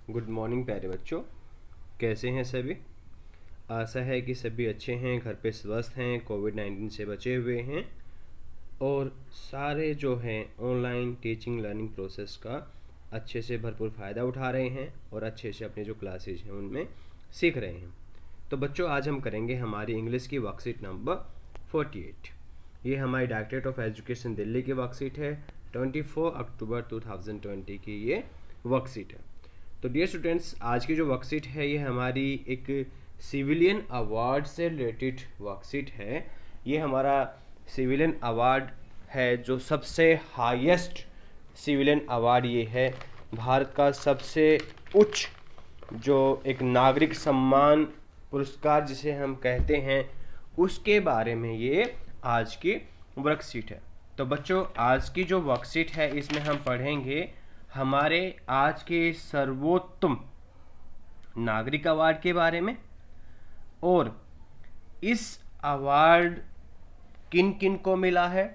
Good morning प्यारे बच्चों, कैसे हैं सभी। आशा है कि सभी अच्छे हैं, घर पे स्वस्थ हैं, कोविड-19 से बचे हुए हैं और सारे जो हैं ऑनलाइन टीचिंग लर्निंग प्रोसेस का अच्छे से भरपूर फ़ायदा उठा रहे हैं और अच्छे से अपनी जो क्लासेज हैं उनमें सीख रहे हैं। तो बच्चों, आज हम करेंगे हमारी इंग्लिश की वर्कशीट नंबर 48। ये हमारी डायरेक्टरेट ऑफ एजुकेशन दिल्ली की वर्कशीट है। 24 अक्टूबर 2020 की ये वर्कशीट है। तो डियर स्टूडेंट्स, आज की जो वर्कशीट है ये हमारी एक सिविलियन अवार्ड से रिलेटेड वर्कशीट है। ये हमारा सिविलियन अवार्ड है जो सबसे हाईएस्ट सिविलियन अवार्ड ये है, भारत का सबसे उच्च जो एक नागरिक सम्मान पुरस्कार जिसे हम कहते हैं, उसके बारे में ये आज की वर्कशीट है। तो बच्चों, आज की जो वर्कशीट है इसमें हम पढ़ेंगे हमारे आज के सर्वोत्तम नागरिक अवार्ड के बारे में और इस अवार्ड किन किन को मिला है,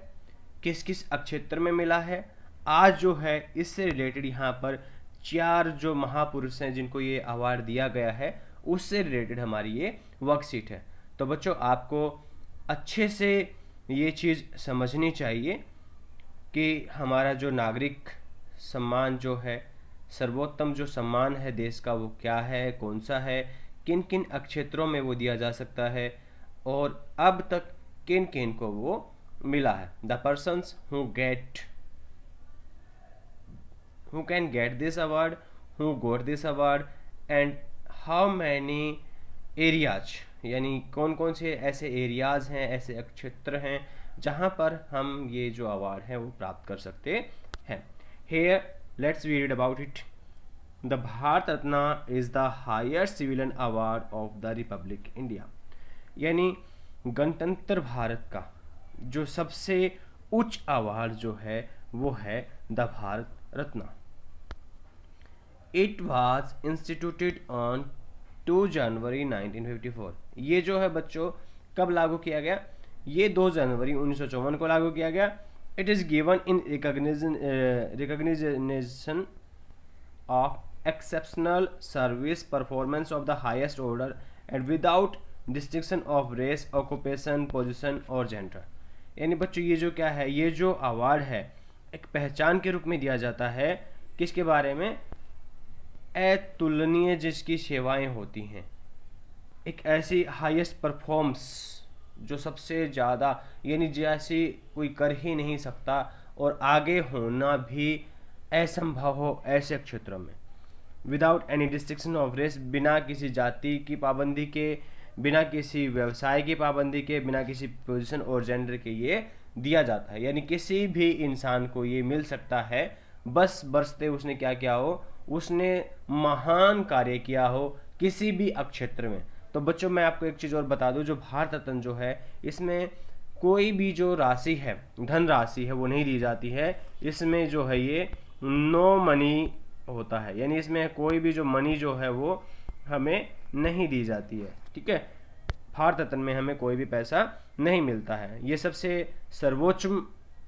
किस किस क्षेत्र में मिला है। आज जो है इससे रिलेटेड यहाँ पर 4 जो महापुरुष हैं जिनको ये अवार्ड दिया गया है, उससे रिलेटेड हमारी ये वर्कशीट है। तो बच्चों, आपको अच्छे से ये चीज़ समझनी चाहिए कि हमारा जो नागरिक सम्मान जो है, सर्वोत्तम जो सम्मान है देश का, वो क्या है, कौन सा है, किन किन क्षेत्रों में वो दिया जा सकता है और अब तक किन किन को वो मिला है। The persons who can get this award, who got this award and how many areas, यानी कौन कौन से ऐसे एरियाज हैं, ऐसे क्षेत्र हैं जहाँ पर हम ये जो अवार्ड है वो प्राप्त कर सकते हैं। Here, let's read about it. The Bharat Ratna is the highest civilian award of the Republic India. यानी गणतंत्र भारत का जो सबसे उच्च अवार्ड जो है वो है the Bharat Ratna. It was instituted on 2 जनवरी 1954। ये जो है बच्चों कब लागू किया गया? ये 2 जनवरी 1954 को लागू किया गया। It is given in recognition of exceptional service performance of the highest order and without distinction of race, occupation, position और gender। यानी बच्चों ये जो क्या है, ये जो अवार्ड है एक पहचान के रूप में दिया जाता है किसके बारे में? अतुलनीय जिसकी सेवाएं होती हैं, एक ऐसी हाईएस्ट परफॉर्मेंस जो सबसे ज़्यादा, यानी जैसी कोई कर ही नहीं सकता और आगे होना भी असंभव हो ऐसे क्षेत्रों में। Without any distinction of race, बिना किसी जाति की पाबंदी के, बिना किसी व्यवसाय की पाबंदी के, बिना किसी पोजीशन और जेंडर के ये दिया जाता है। यानी किसी भी इंसान को ये मिल सकता है, बस बरसते उसने क्या किया हो, उसने महान कार्य किया हो किसी भी क्षेत्र में। तो बच्चों, मैं आपको एक चीज़ और बता दूं, जो भारत रत्न जो है इसमें कोई भी जो राशि है, धन राशि है, वो नहीं दी जाती है। इसमें जो है ये नो मनी होता है, यानी इसमें कोई भी जो मनी जो है वो हमें नहीं दी जाती है। ठीक है, भारत रत्न में हमें कोई भी पैसा नहीं मिलता है। ये सबसे सर्वोच्च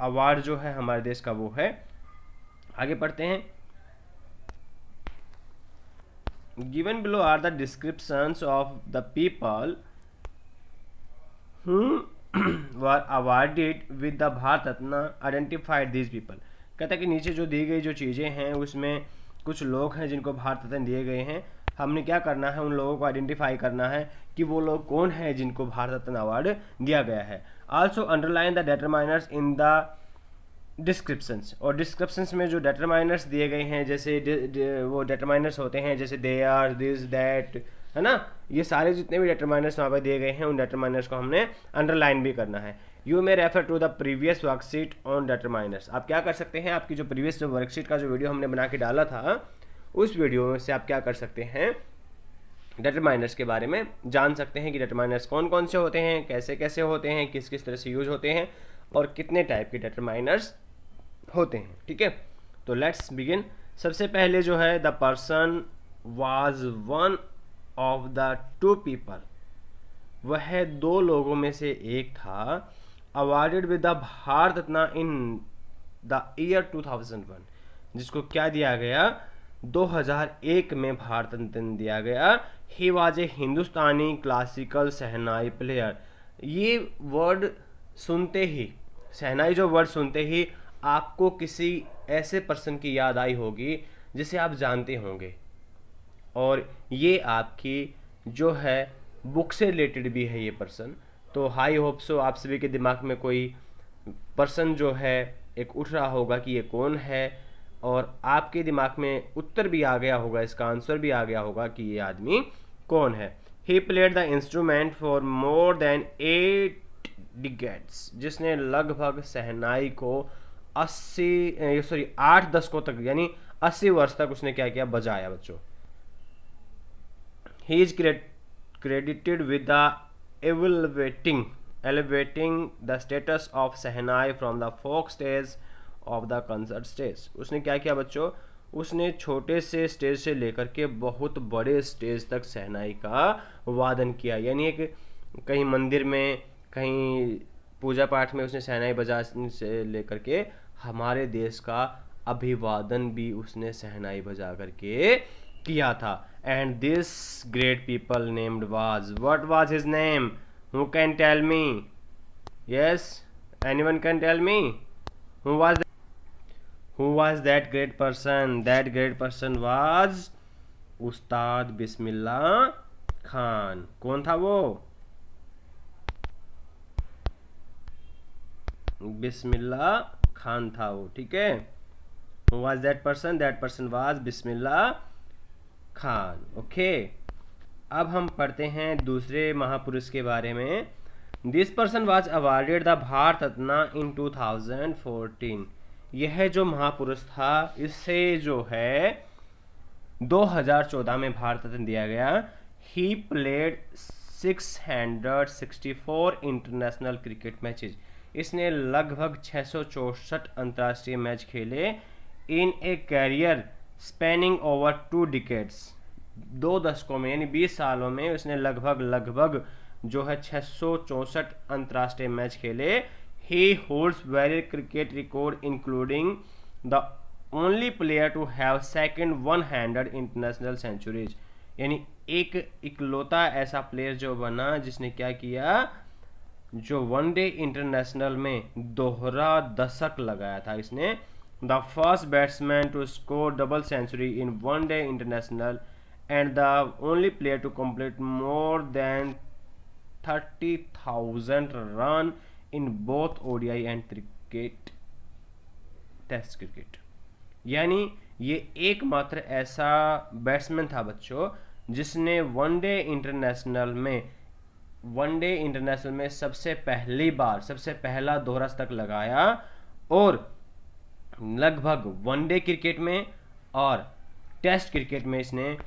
अवार्ड जो है हमारे देश का वो है। आगे पढ़ते हैं। Given below are the descriptions of the people who were awarded with the Bharat Ratna. Identified these people। कहता है कि नीचे जो दी गई जो चीज़ें हैं उसमें कुछ लोग हैं जिनको भारत रत्न दिए गए हैं। हमने क्या करना है, उन लोगों को आइडेंटिफाई करना है कि वो लोग कौन हैं जिनको भारत रत्न अवार्ड दिया गया है। Also underline the determiners in the descriptions, और डिस्क्रिप्शंस में जो डिटरमाइनर्स दिए गए हैं, जैसे वो डिटरमाइनर्स होते हैं जैसे दे आर, दिस, दैट, है ना, ये सारे जितने भी डिटरमाइनर्स वहाँ पर दिए गए हैं उन डिटरमाइनर्स को हमने अंडरलाइन भी करना है। You may refer to the previous worksheet on determiners. आप क्या कर सकते हैं, आपकी जो प्रीवियस जो वर्कशीट का जो वीडियो हमने बना के डाला था, उस वीडियो से आप क्या कर सकते हैं, डिटरमाइनर्स के बारे में जान सकते हैं कि डिटरमाइनर्स कौन कौन से होते हैं, कैसे कैसे होते हैं, किस किस तरह से यूज होते हैं और कितने टाइप के डिटरमाइनर्स होते हैं। ठीक है, तो लेट्स बिगिन। सबसे पहले जो है, the person was one of the 2 people, वह 2 लोगों में से एक था, awarded with the Bharat Ratna in the year 2001, जिसको क्या दिया गया, 2001 में भारत रत्न दिया गया। He was a Hindustani classical shehnai player. ये वर्ड सुनते ही, शहनाई जो वर्ड सुनते ही आपको किसी ऐसे पर्सन की याद आई होगी जिसे आप जानते होंगे, और ये आपकी जो है बुक से रिलेटेड भी है ये पर्सन। तो हाई होप सो आप सभी के दिमाग में कोई पर्सन जो है एक उठ रहा होगा कि ये कौन है, और आपके दिमाग में उत्तर भी आ गया होगा, इसका आंसर भी आ गया होगा कि ये आदमी कौन है। He played the instrument for more than 8 decades, जिसने लगभग शहनाई को 8 दशकों तक यानी 80 वर्ष तक उसने क्या किया, बजाया बच्चों। He is credited with the elevating the status of shehnai from the folk stage of the concert stage। उसने क्या किया बच्चों, उसने छोटे से स्टेज से लेकर के बहुत बड़े स्टेज तक शहनाई का वादन किया। यानी एक कहीं मंदिर में, कहीं पूजा पाठ में उसने शहनाई बजाने से लेकर के हमारे देश का अभिवादन भी उसने शहनाई बजा करके किया था। And this great people named was, what was his name, who can tell me? Yes, anyone can tell me? Who was that great person? That great person was Ustad Bismillah Khan. कौन था वो? बिस्मिल्लाह खान था वो, ठीक है। Who was that person? That person was Bismillah Khan. Okay, अब हम पढ़ते हैं दूसरे महापुरुष के बारे में। This person was awarded the Bharat Ratna in 2014। यह जो महापुरुष था इसे जो है 2014 में भारत रत्न दिया गया। He played 664 international cricket matches. इसने लगभग 664 अंतर्राष्ट्रीय मैच खेले। इन ए कैरियर स्पेनिंग ओवर 2 डिकेड्स, 2 दशकों में यानी 20 सालों में उसने लगभग जो है 664 अंतर्राष्ट्रीय मैच खेले। He holds very cricket record including the only player to have second 100 international centuries. यानी एक इकलौता ऐसा प्लेयर जो बना जिसने क्या किया, जो वनडे इंटरनेशनल में दोहरा दशक लगाया था इसने। The first batsman to score double century in one day international and the only player to complete more than 30,000 run in both ODI and cricket, test cricket. यानी ये एकमात्र ऐसा बैट्समैन था बच्चों जिसने वनडे इंटरनेशनल में सबसे पहला दोहरा शतक लगाया, और लगभग वनडे क्रिकेट में और टेस्ट क्रिकेट में इसने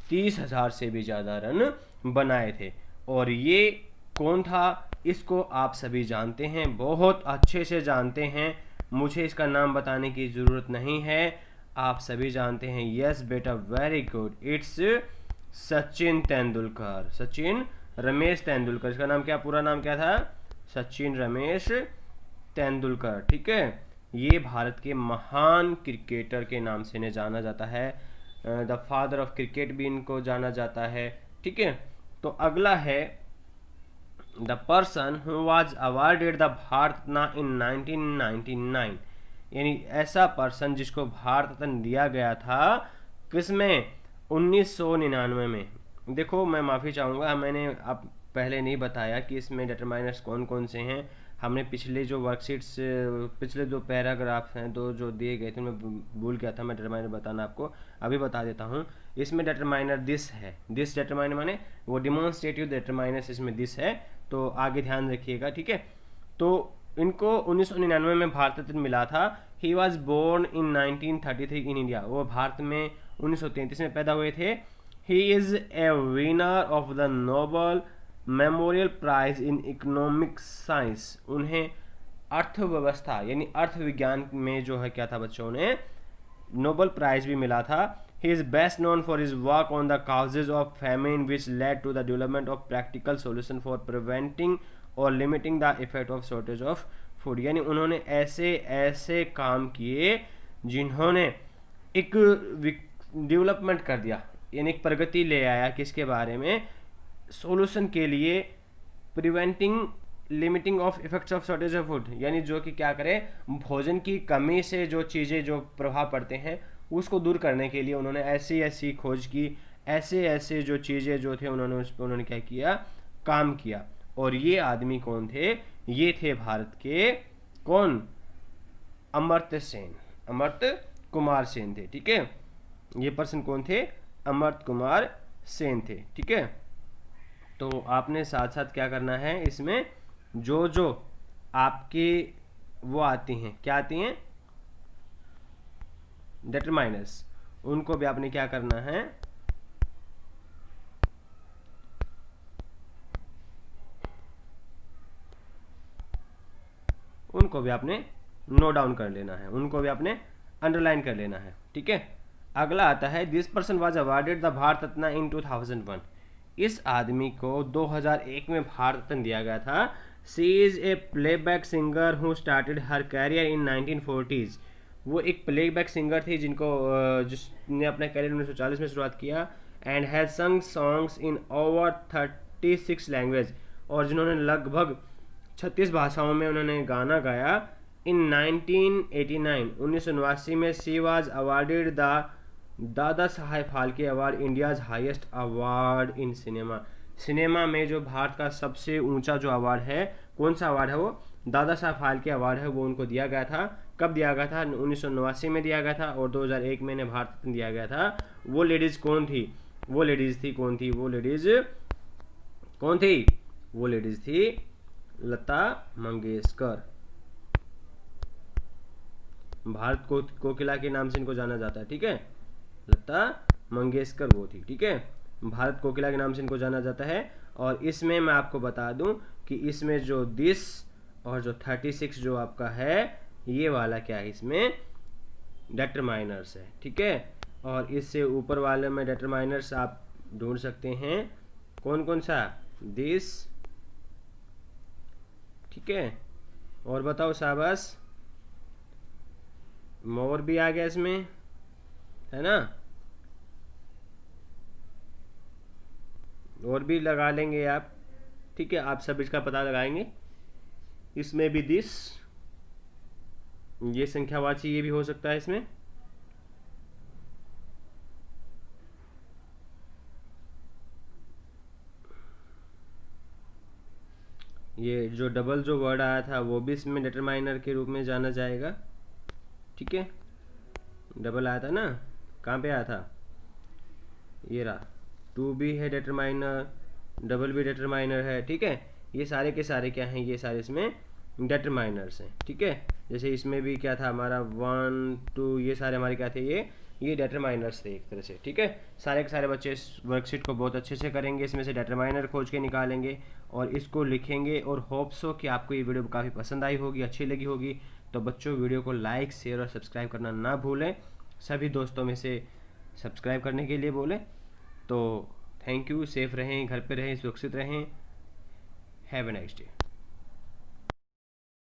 30,000 से भी ज़्यादा रन बनाए थे। और ये कौन था, इसको आप सभी जानते हैं, बहुत अच्छे से जानते हैं, मुझे इसका नाम बताने की ज़रूरत नहीं है, आप सभी जानते हैं। यस बेटा, very good, it's Sachin Tendulkar, Sachin Ramesh Tendulkar. इसका नाम क्या, पूरा नाम क्या था? सचिन रमेश तेंदुलकर, ठीक है। ये भारत के महान क्रिकेटर के नाम से इन्हें जाना जाता है, द फादर ऑफ क्रिकेट भी इनको जाना जाता है, ठीक है। तो अगला है the person who was awarded the Bharat Ratna in 1999। यानी ऐसा पर्सन जिसको भारत रत्न दिया गया था, किसमें? 1999 में। देखो, मैं माफ़ी चाहूँगा, मैंने अब पहले नहीं बताया कि इसमें डिटरमाइनर्स कौन कौन से हैं। हमने पिछले जो वर्कशीट्स, पिछले जो पैराग्राफ हैं दो जो दिए गए थे, मैं भूल गया था मैं डिटरमाइनर बताना, आपको अभी बता देता हूँ। इसमें डिटरमाइनर दिस है, दिस डिटरमाइनर माने वो डिमॉन्स्ट्रेटिव डिटरमाइनर्स इसमें दिस है, तो आगे ध्यान रखिएगा, ठीक है। तो इनको 1999 में भारत रत्न मिला था। He was born in 1933 in India. वो भारत में 1933 में पैदा हुए थे। He is a winner of the Nobel memorial prize in economic science. उन्हें अर्थव्यवस्था यानी अर्थ विज्ञान में जो है क्या था बच्चों ने नोबल प्राइज भी मिला था। He is best known for his work on the causes of famine which led to the development of practical solution for preventing or limiting the effect of shortage of food. यानी उन्होंने ऐसे ऐसे काम किए जिन्होंने एक डेवलपमेंट कर दिया, यानी प्रगति ले आया किसके बारे में, सॉल्यूशन के लिए, preventing limiting of effects of shortage of food, यानी जो कि क्या करे, भोजन की कमी से जो चीज़ें जो प्रभाव पड़ते हैं उसको दूर करने के लिए उन्होंने ऐसी ऐसी खोज की, ऐसे ऐसे जो चीज़ें जो थे उन्होंने उस पर उन्होंने क्या किया, काम किया। और ये आदमी कौन थे, ये थे भारत के कौन, अमर्त्य सेन, अमर्त्य कुमार सेन थे। ठीक है, ये पर्सन कौन थे, अमर्त्य कुमार सेन थे। ठीक है, तो आपने साथ साथ क्या करना है, इसमें जो जो आपके वो आती हैं, क्या आती हैं, डिटरमाइनर्स, उनको भी आपने क्या करना है, उनको भी आपने नोट डाउन कर लेना है, उनको भी आपने अंडरलाइन कर लेना है। ठीक है, अगला आता है, this person was awarded the Bharat Ratna in 2001। इस आदमी को 2001 में भारत रत्न दिया गया था। She is a playback singer who started her career in 1940s। वो एक प्लेबैक सिंगर थी जिसने अपना कैरियर 1940 में शुरुआत किया, एंड हैज संग सॉन्ग्स इन ओवर 36 लैंग्वेज, और जिन्होंने लगभग 36 भाषाओं में उन्होंने गाना गाया। इन 1989 में she was awarded the Dada Saheb Phalke award, India's highest award in cinema. Cinema में जो भारत का सबसे ऊंचा जो अवार्ड है, कौन सा अवार्ड है वो, दादा साहब फाल्के अवार्ड है, वो उनको दिया गया था। कब दिया गया था, 1989 में दिया गया था, और 2001 में इन्हें भारत रत्न दिया गया था। वो लेडीज कौन थी, वो लेडीज थी कौन थी, वो लेडीज कौन थी, वो लेडीज थी लता मंगेशकर। भारत को कोकिला के नाम से इनको जाना जाता है। ठीक है, लता मंगेशकर वो थी। ठीक है, भारत कोकिला के नाम से इनको जाना जाता है। और इसमें मैं आपको बता दूं कि इसमें जो दिस और जो 36 जो आपका है, ये वाला क्या है, इसमें डिटरमाइनर्स है। ठीक है, और इससे ऊपर वाले में डिटरमाइनर्स आप ढूंढ सकते हैं, कौन कौन सा, दिस। ठीक है, और बताओ शाबाश, मोर भी आ गया इसमें, है ना, और भी लगा लेंगे आप। ठीक है, आप सब इसका पता लगाएंगे। इसमें भी दिस, ये संख्यावाची ये भी हो सकता है इसमें। ये जो डबल जो वर्ड आया था वो भी इसमें डिटरमाइनर के रूप में जाना जाएगा। ठीक है, डबल आया था ना, कहाँ पे आया था, ये रहा, टू भी है डिटरमाइनर, डबल भी डिटरमाइनर है। ठीक है, ये सारे के सारे क्या हैं, ये सारे इसमें डिटरमाइनर्स हैं। ठीक है, जैसे इसमें भी क्या था हमारा 1 2, ये सारे हमारे क्या थे, ये डिटरमाइनर्स थे एक तरह से। ठीक है, सारे के सारे बच्चे इस वर्कशीट को बहुत अच्छे से करेंगे, इसमें से डिटरमाइनर खोज के निकालेंगे और इसको लिखेंगे। और होप्स हो कि आपको ये वीडियो काफ़ी पसंद आई होगी, अच्छी लगी होगी। तो बच्चों, वीडियो को लाइक, शेयर और सब्सक्राइब करना ना भूलें। सभी दोस्तों में से सब्सक्राइब करने के लिए बोलें। तो थैंक यू, सेफ रहें, घर पे रहें, सुरक्षित रहें। Have a nice day.